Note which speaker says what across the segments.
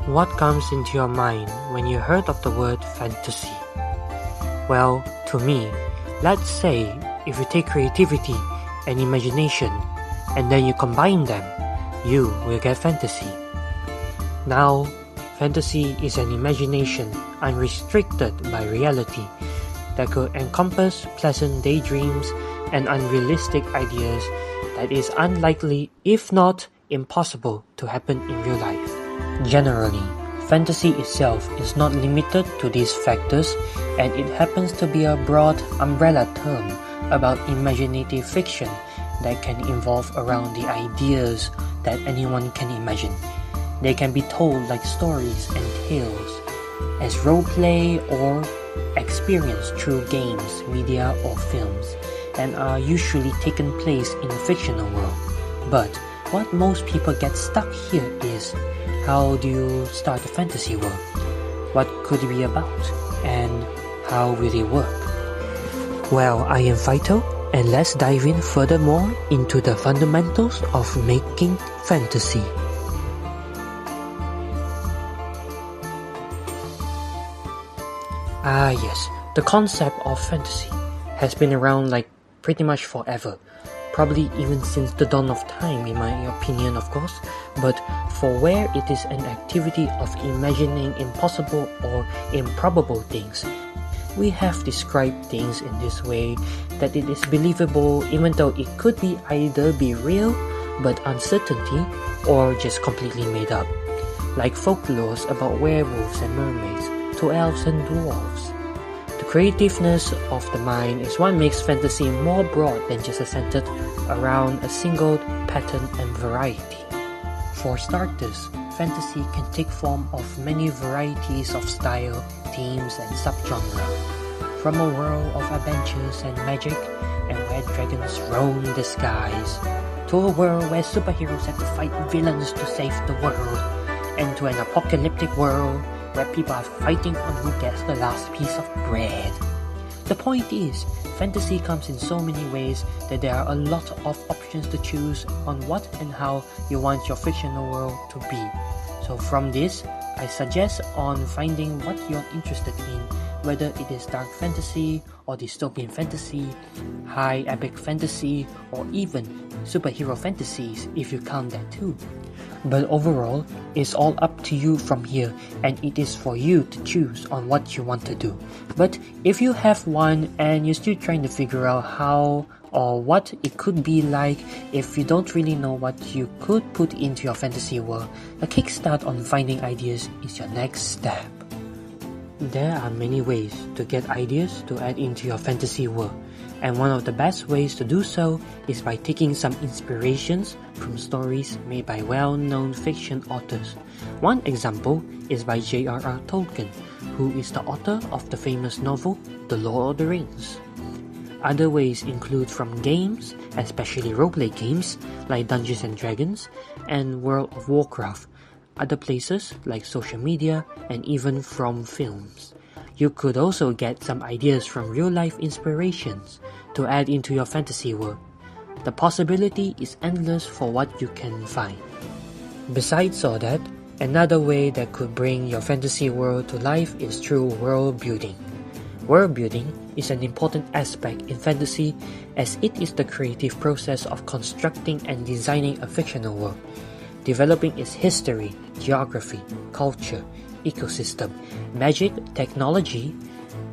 Speaker 1: What comes into your mind when you heard of the word fantasy? Well, to me, let's say if you take creativity and imagination and then you combine them, you will get fantasy. Now, fantasy is an imagination unrestricted by reality that could encompass pleasant daydreams and unrealistic ideas that is unlikely, if not impossible, to happen in real life. Generally, fantasy itself is not limited to these factors, and it happens to be a broad umbrella term about imaginative fiction that can evolve around the ideas that anyone can imagine. They can be told like stories and tales, as roleplay or experienced through games, media or films, and are usually taken place in a fictional world. But what most people get stuck here is, how do you start a fantasy world? What could it be about? And how will it work? Well, I am Phyto, and let's dive in furthermore into the fundamentals of making fantasy. Yes, the concept of fantasy has been around like pretty much forever. Probably even since the dawn of time, in my opinion, of course. But for where it is an activity of imagining impossible or improbable things, we have described things in this way that it is believable even though it could be either be real but uncertainty or just completely made up. Like folklores about werewolves and mermaids to elves and dwarves. The creativeness of the mind is what makes fantasy more broad than just centered around a single pattern and variety. For starters, fantasy can take form of many varieties of style, themes and subgenre. From a world of adventures and magic and where dragons roam the skies, to a world where superheroes have to fight villains to save the world, and to an apocalyptic world where people are fighting on who gets the last piece of bread. The point is, fantasy comes in so many ways that there are a lot of options to choose on what and how you want your fictional world to be. So from this, I suggest on finding what you're interested in, whether it is dark fantasy or dystopian fantasy, high epic fantasy, or even superhero fantasies if you count that too. But overall, it's all up to you from here, and it is for you to choose on what you want to do. But if you have one and you're still trying to figure out how or what it could be like, if you don't really know what you could put into your fantasy world, a kickstart on finding ideas is your next step. There are many ways to get ideas to add into your fantasy world, and one of the best ways to do so is by taking some inspirations from stories made by well-known fiction authors. One example is by J.R.R. Tolkien, who is the author of the famous novel The Lord of the Rings. Other ways include from games, especially roleplay games like Dungeons & Dragons and World of Warcraft, other places like social media, and even from films. You could also get some ideas from real-life inspirations to add into your fantasy world. The possibility is endless for what you can find. Besides all that, another way that could bring your fantasy world to life is through world building. World building is an important aspect in fantasy, as it is the creative process of constructing and designing a fictional world, developing its history, geography, culture, ecosystem, magic, technology,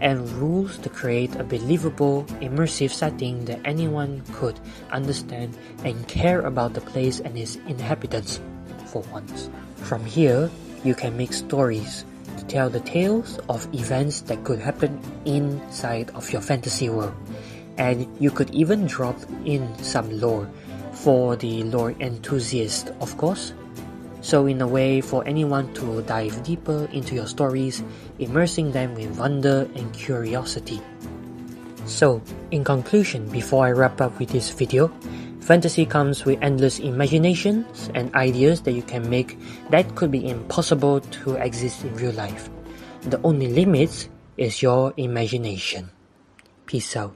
Speaker 1: and rules to create a believable, immersive setting that anyone could understand and care about the place and its inhabitants for once. From here, you can make stories to tell the tales of events that could happen inside of your fantasy world, and you could even drop in some lore for the lore enthusiast, of course. So in a way, for anyone to dive deeper into your stories, immersing them with wonder and curiosity. So, in conclusion, before I wrap up with this video, fantasy comes with endless imaginations and ideas that you can make that could be impossible to exist in real life. The only limit is your imagination. Peace out.